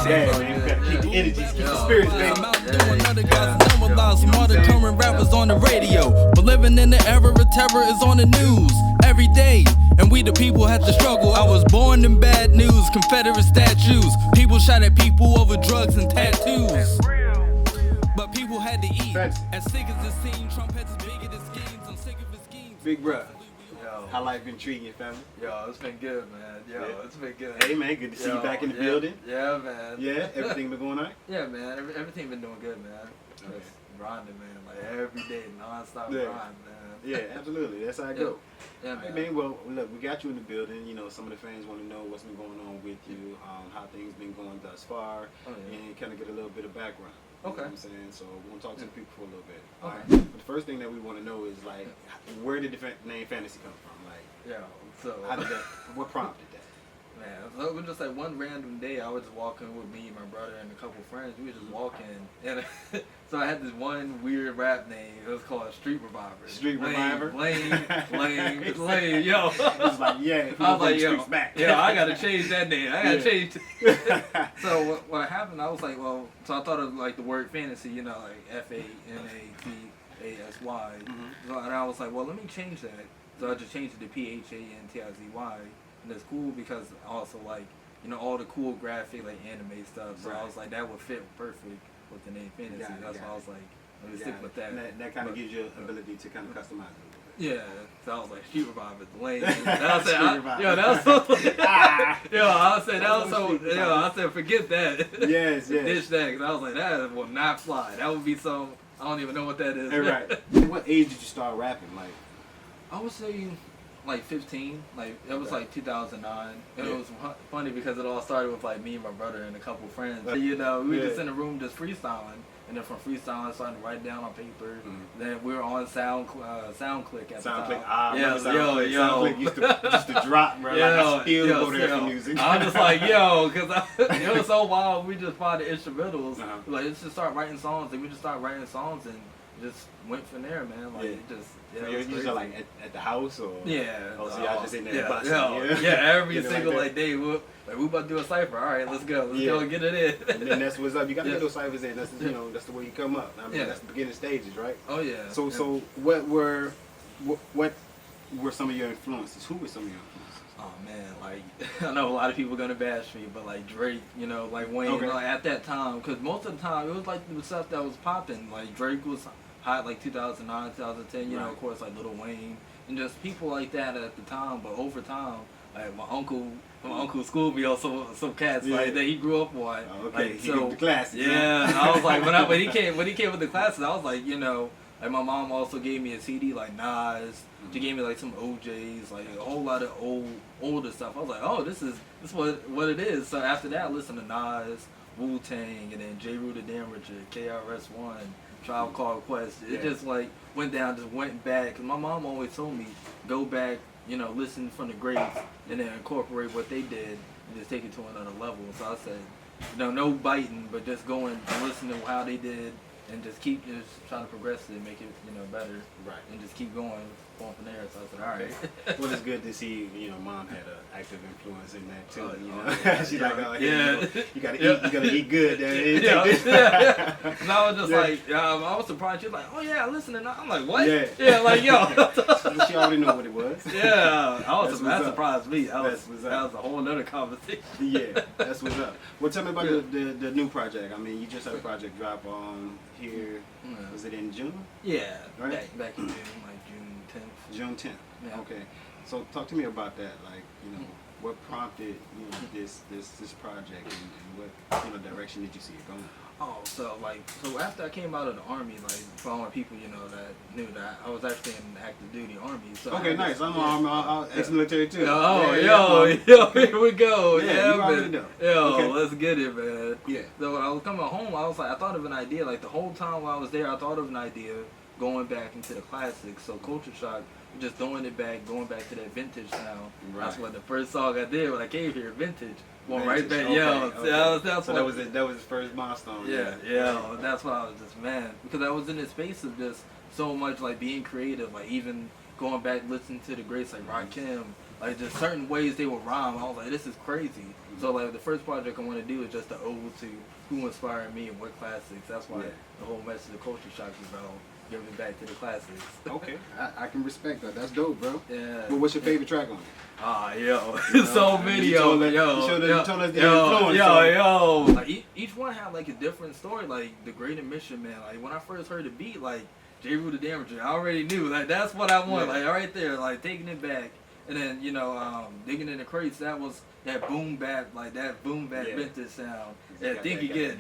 Yeah, man, you gotta keep the energy, keep the spirits, baby. I'm out doing other guys and know a lot smarter current rappers on the radio. But living in the era of terror is on the news every day. And we the people had to struggle. I was born in bad news, Confederate statues. People shot at people over drugs and tattoos. But people had to eat. As sick as it seemed, Trump had his biggest schemes. I'm sick of his schemes. Big bruh, Yo, how life been treating you, family? yo, it's been good, man. Yo, Yeah. it's been good. Hey, man, good to see you back in the yeah, building. Yeah, man. Yeah, everything been going on? Yeah, man. Everything been doing good, man. Just grinding, man. Like every day, non-stop Yeah. grind, man. Yeah, absolutely. That's how I go. Yeah, All right, man. man. Well, look, we got you in the building. You know, some of the fans want to know what's been going on with you, how things been going thus far, Oh, yeah. and kind of get a little bit of background. You know Okay. what I'm saying? So we're going to talk to the people for a little bit. Okay. All right. But the first thing that we want to know is, like, where did the name Phantizy come from? Like, Yo, so how did that, what prompted that? man, so it was just like one random day. I was just walking with me, my brother, and a couple friends. We were just walking, and so I had this one weird rap name. It was called Street Reviver. Street Lame, Reviver? lame, yo. It's like, yeah, if we I was bring like, yo, streets back. yeah, I gotta change that name. I gotta Yeah. change. So what happened? I was like, well, so I thought of like the word fantasy, you know, like FANATASY. So, and I was like, well, let me change that. So I just changed it to PHANTIZY, and it's cool because also like, you know, all the cool graphic like anime stuff. So I was like, that would fit perfect with the name Fantasy. Got it, That's got why I it. was like, let me stick with that. And that kind of gives you the ability to kind of customize it. Yeah, so I was like, Street Reviver, lame. That Street was Reviver. yo, that was so. Ah. Yo, I said that was That's so. what Street Yo, I said forget that. Yes, yes. Ditch that, cause I was like, that will not fly. That would be so. I don't even know what that is. Hey, right. What age did you start rapping? Like, I would say like 15. Like it was Okay. like 2009. And Yeah. it was funny because it all started with like me and my brother and a couple friends. You know, we were just Yeah. in the room just freestyling. And then from freestyling, I started to write down on paper. Mhm. Then we were on SoundClick at the time. SoundClick. Yeah, SoundClick. yo. SoundClick used to drop, bro. Like, I still go there for music. I'm just like, yo, because it was so wild. We just found the instrumentals. Uh-huh. Like, let's just start writing songs. And we just started writing songs and just went from there, man. Like, Yeah. it just, So it you're was just crazy. like at the house or? Yeah. Oh, so y'all just in there yeah, busting, yeah. yeah? Every Get it single like like day, we about to do a cipher. All right, let's go. Let's Yeah. go and get it in. And then that's what's up. You got to Yeah. get those ciphers in. That's that's the way you come up. I mean, Yeah. that's the beginning stages, right? Oh, yeah. So what were some of your influences? Who were some of your influences? Oh man, like I know a lot of people gonna bash me, but like Drake, you know, like Wayne, Okay. like at that time, because most of the time it was like the stuff that was popping. Like Drake was hot like 2009, 2010. You know, Right. of course, like Lil Wayne and just people like that at the time. But over time, like my uncle schooled me on some cats Yeah. like that he grew up on. Oh, okay, Like, he grew up with the classics, Yeah, huh? and I was like when he came with the classes, I was like, you know. Like my mom also gave me a CD like Nas. She gave me like some OJs, like a whole lot of older stuff. I was like, oh, this is what it is. So after that, I listened to Nas, Wu-Tang, and then J. Rue the Damager, KRS-One, Tribe Called Quest. It Yeah. just like went back. Cause my mom always told me, go back, you know, listen from the greats, and then incorporate what they did, and just take it to another level. So I said, you know, no biting, but just going and listening to how they did. And just keep trying to progress it and make it, you know, better. Right. And just keep going from there. So I said, all right. Well, it's good to see, mom had an active influence in that too. Yeah, She's yeah, like, oh, yeah. you gotta Yeah. eat, you gotta eat good. Yeah. And I was just Yeah. like, I was surprised. She was like, oh yeah, listening. I'm like, what? Yeah. Like, yo. She already knew what it was. Yeah, That's that what's up. surprised me. That's what's up. That was a whole other conversation. Yeah, that's what's up. Well, tell me about Yeah. the new project. I mean, you just had a project drop here. Yeah. Was it in June? Yeah, Right. back in June, like June 10th. June 10th. Yeah. Okay. So talk to me about that. Like, what prompted this project and what direction did you see it going? Oh, so after I came out of the army, like for all my people, that knew that I was actually in active duty army. So Okay, nice. I'm ex-military too. Oh, Yeah, yo, here we go. Yeah, Yeah, you already man. know. Yo, Okay. let's get it, man. Yeah. So when I was coming home, I was like, I thought of an idea. Like the whole time while I was there, I thought of an idea going back into the classics. So Culture Shock, just throwing it back, going back to that vintage sound. Right. That's what the first song I did when I came here, vintage. Going right Vintage, back, okay, yo. okay. That's So what, that was the first milestone. yeah. That's why I was just because I was in this space of just so much like being creative, like even going back listening to the greats like Rakim, like just certain ways they would rhyme. I was like, this is crazy. So like the first project I want to do is just an ode to who inspired me and what classics. That's why the whole message of Culture Shock is about giving back to the classics. Okay, I can respect that. That's dope, bro. Yeah. But what's your favorite track on it? Yo, so many, you told us the influence. Like each one had like a different story. Like the Great Admission, man. Like when I first heard the beat, like J. Rue the Damager, I already knew like that's what I want. Like right there, like taking it back, and then digging in the crates. That was that boom bap, like that boom bap vintage sound. That think again,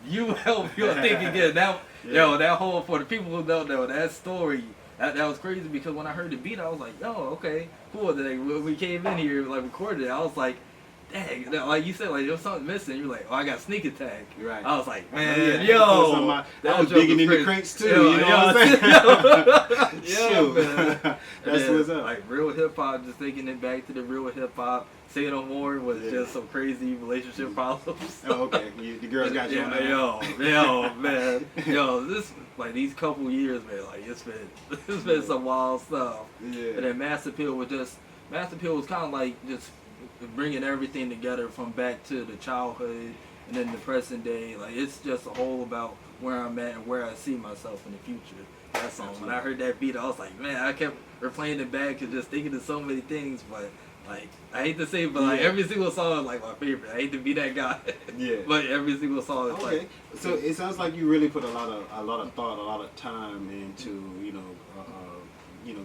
you help your think again. That that whole, for the people who don't know that story. That was crazy because when I heard the beat, I was like, okay, cool. Then when we came in here, like recorded it, I was like, dang, like you said, like there was something missing. You were like, I got sneak attack. Right. I was like, man, I was digging in the crates too. You know what I'm saying? Man. That's what's up. Like real hip hop, just taking it back to the real hip hop. Say No More was just some crazy relationship problems. Oh, okay. The girls got you on that. Man. This like these couple years, man, like it's been some wild stuff. Yeah. And then Mass Appeal was kind of like just bringing everything together from back to the childhood and then the present day. Like it's just a whole about where I'm at and where I see myself in the future. That song. When I heard that beat, I was like, man, I kept replaying it back and just thinking of so many things, but. Like, I hate to say it, but like every single song is like my favorite. I hate to be that guy. But every single song is like. So it sounds like you really put a lot of thought, a lot of time into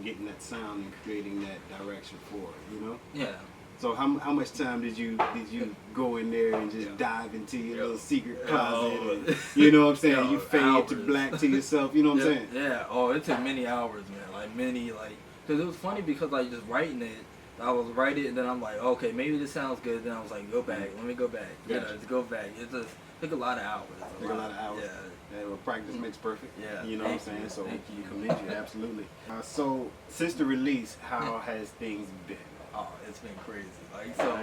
getting that sound and creating that direction for it. Yeah. So how much time did you go in there and just dive into your little secret closet? And, you know what I'm saying? You fade to black to yourself. You know what I'm saying? Yeah. Oh, it took many hours, man. Like because it was funny because like just writing it. I was writing it and then I'm like, okay, maybe this sounds good. Then I was like, go back. Let me go back. Just go back. It just took a lot of hours. A lot of hours. Yeah. Well, practice makes perfect. Yeah. You know what I'm saying? So you commend you, absolutely. So since the release, how has things been? Oh, it's been crazy. Like so.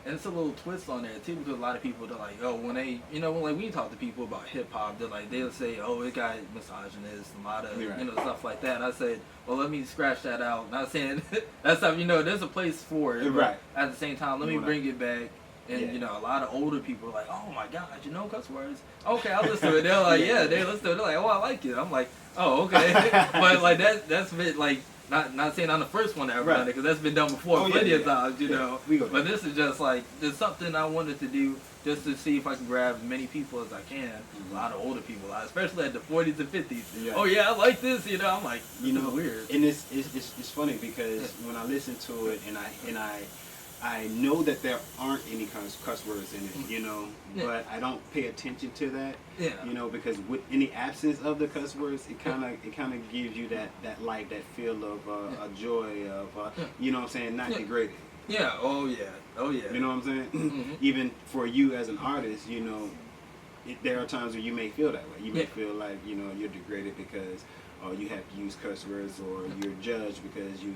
And it's a little twist on there too because a lot of people they're like, when they, when we talk to people about hip hop, they'll say, it got misogynist, a lot of, stuff like that. And I said, well, let me scratch that out. Not saying that's stuff, there's a place for it. Right. At the same time, let me bring it back. And, a lot of older people are like, oh my God, you know cuss words? Okay, I'll listen to it. They're like, they listen to it. They're like, I like it. I'm like, oh, okay. But like that's been like, Not saying I'm the first one to ever done it, because that's been done before plenty of times, But this is just like, there's something I wanted to do just to see if I can grab as many people as I can. A lot of older people, especially at the 40s and 50s. Yeah. Oh yeah, I like this, I'm like, weird. And it's funny because when I listen to it and I know that there aren't any cuss words in it, but I don't pay attention to that, because in the absence of the cuss words, it kind of gives you that light, that feel of a joy of, you know what I'm saying, not degraded. Yeah. Oh yeah. You know what I'm saying? Even for you as an artist, there are times where you may feel that way. You may feel like you're degraded because you have to use curse words, or you're judged because you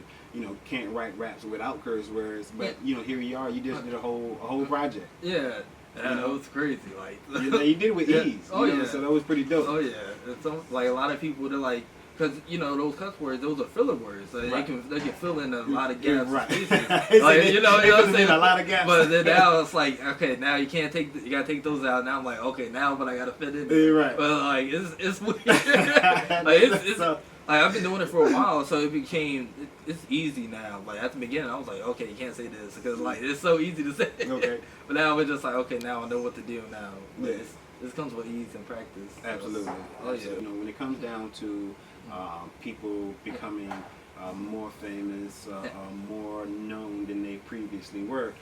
can't write raps without curse words. But here you are. You just did a whole project. Yeah. That was crazy. Like you did it with ease. So that was pretty dope. Oh yeah. It's like a lot of people, they're like, because those cuss words, those are filler words, so they can fill in a lot of gaps. Like, you know what I'm saying? A lot of gaps. But then now it's like, okay, now you can't you gotta take those out. Now I'm like, okay, but I gotta fit in there. Right. But like, it's weird. Like it's like I've been doing it for a while, so it's easy now. Like at the beginning, I was like, okay, you can't say this because like it's so easy to say. Okay. But now it's just like, okay, now I know what to do now. But this comes with ease and practice. Absolutely. Oh yeah. When it comes down to people becoming more famous, more known than they previously were.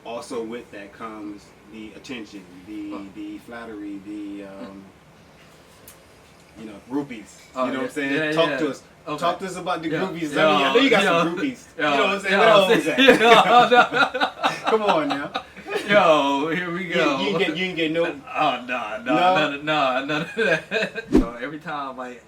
Also with that comes the attention, the flattery, the groupies. You know what I'm saying? Talk to us. Okay. Talk to us about the groupies. I know you got some groupies. You know what I'm saying? Where the hoes at? Come on now. Yo, here we go. You ain't get no. Oh none of that. So every time like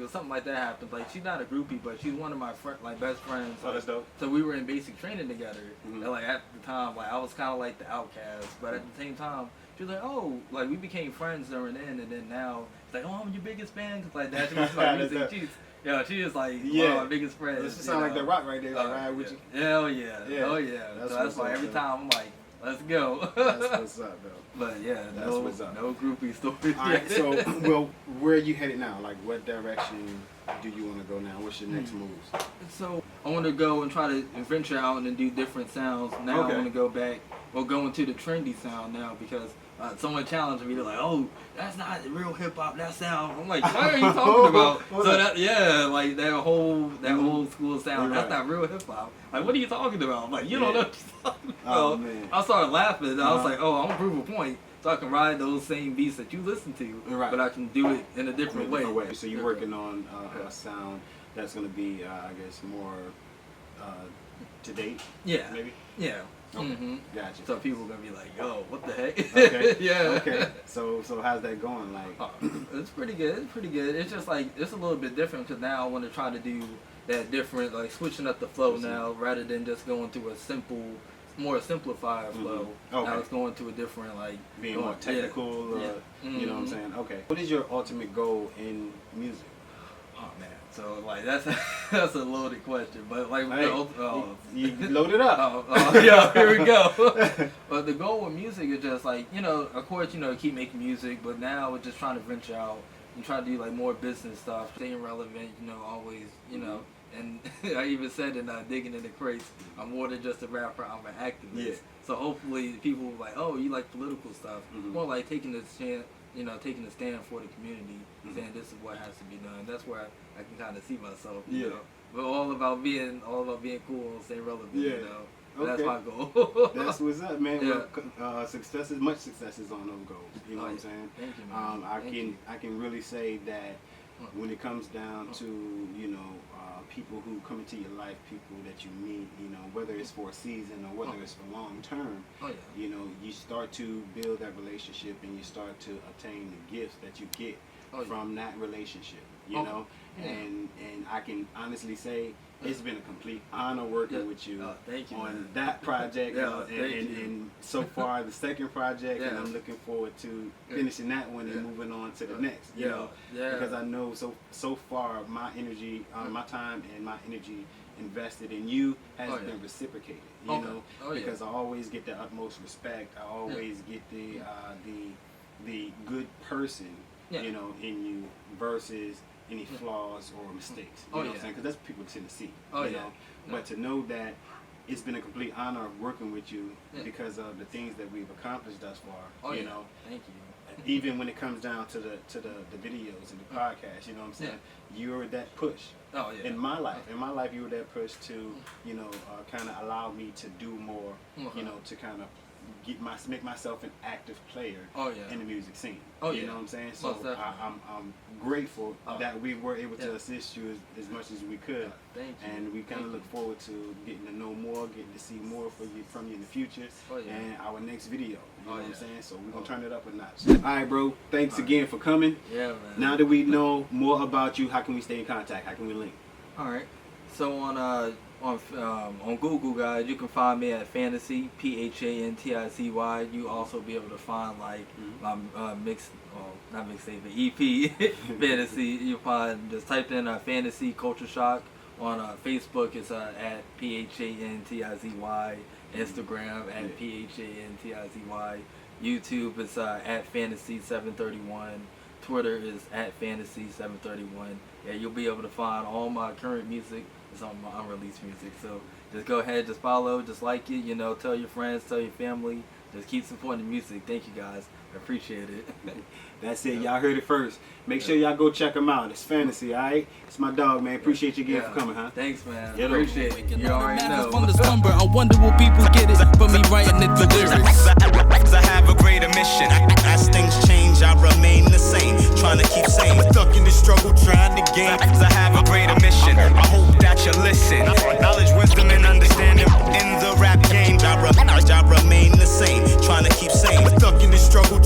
something like that happens, like she's not a groupie, but she's one of my best friends. Oh, that's dope. So we were in basic training together, and like at the time, like I was kind of like the outcast, but at the same time, she was like, oh, like we became friends during then, and then now it's like, oh, I'm your biggest fan, cause like that she was like music. She is like one of my biggest friends. This sound like The Rock right there, like ride with you. Hell yeah. Oh yeah. So that's why every time I'm like Let's go. That's what's up, though. But yeah, That's what's up. No groupie stories. All right, so, well, where are you headed now? Like, what direction do you want to go now? What's your next moves? So I want to go and try to venture out and do different sounds. Now I want to go back, go into the trendy sound now because someone challenged me. They're like, "Oh, that's not real hip hop. That sound." I'm like, "What are you talking about?" So like that old school sound. That's not real hip hop. Like, what are you talking about? I'm like, you don't know what you're talking about. Oh, man. I started laughing. And I was like, "Oh, I'm gonna prove a point." So I can ride those same beats that you listen to, but I can do it in a different way. So you're working on a sound that's going to be, I guess, more to date? Yeah. Maybe? Yeah. Okay. Gotcha. So people are going to be like, yo, what the heck? Okay. Yeah. Okay. So how's that going? Like, it's pretty good. It's pretty good. It's just like, it's a little bit different because now I want to try to do that different, like switching up the flow now rather than just going through more simplified flow. Okay. Now it's going to a different, like, being more technical, you know what I'm saying? Okay. What is your ultimate goal in music? Oh man, so like that's a loaded question, but like you load it up. Yeah, here we go. But the goal with music is just like, of course, keep making music, but now we're just trying to venture out and try to do like more business stuff, staying relevant, always, And I even said in Digging in the Crates, I'm more than just a rapper, I'm an activist. Yeah. So hopefully people will be like, oh, you like political stuff. More like taking a stand, taking a stand for the community, saying this is what has to be done. That's where I can kind of see myself, you know. But all about being cool and staying relevant, Okay. That's my goal. That's what's up, man. Yeah. Much success is on those goals. You know what I'm saying? Thank you, man. I can really say that when it comes down to, people who come into your life, people that you meet, whether it's for a season or whether it's for long term, you start to build that relationship and you start to obtain the gifts that you get from that relationship, know. And I can honestly say it's been a complete honor working with you, on that project and so far the second project, and I'm looking forward to finishing that one and moving on to the next, you know, because I know so far my energy, my time and my energy invested in you has been reciprocated, you know, because I always get the utmost respect. I always get the good person, in you versus any flaws or mistakes. You know what I'm saying? Because that's what people tend to see. You know? But to know that it's been a complete honor of working with you because of the things that we've accomplished thus far. You know. Thank you. Even when it comes down to the videos and the podcast, you know what I'm saying? You're that push. In my life, you were that push to, kind of allow me to do more, to kind of make myself an active player in the music scene. You know what I'm saying? So I'm grateful that we were able to assist you as much as we could. Thank you. And we kind of look forward to getting to know more, getting to see more from you in the future, and our next video. You know what I'm saying? So we're going to turn it up a notch. All right, bro. Thanks again for coming. Yeah, man. Now that we know more about you, how can we stay in contact? How can we link? All right. So on Google, guys, you can find me at Phantizy, Phantizy. You also be able to find like my not mixtape, but EP, Phantizy. You find, just type in Phantizy Culture Shock. On Facebook, it's at Phantizy. Instagram at Phantizy. YouTube is at Phantizy731. Twitter is at Phantizy731. Yeah, you'll be able to find all my current music. It's on my unreleased music, so just go ahead, just follow, just like it, tell your friends, tell your family, just keep supporting the music. Thank you guys, I appreciate it. That's it, y'all heard it first. Make sure y'all go check them out. It's Phantizy, alright? It's my dog, man. Appreciate you again for coming, huh? Thanks, man. Appreciate it. You already know. From the slumber, I wonder will people get it from me writing it, the lyrics. I have a greater mission. As things change, I remain the same. Trying to keep sane. Stuck in the struggle, trying to gain. I have a greater mission. I hope that you listen. Knowledge, wisdom, and understanding in the rap game. I remain the same. Trying to keep sane. Stuck in the struggle,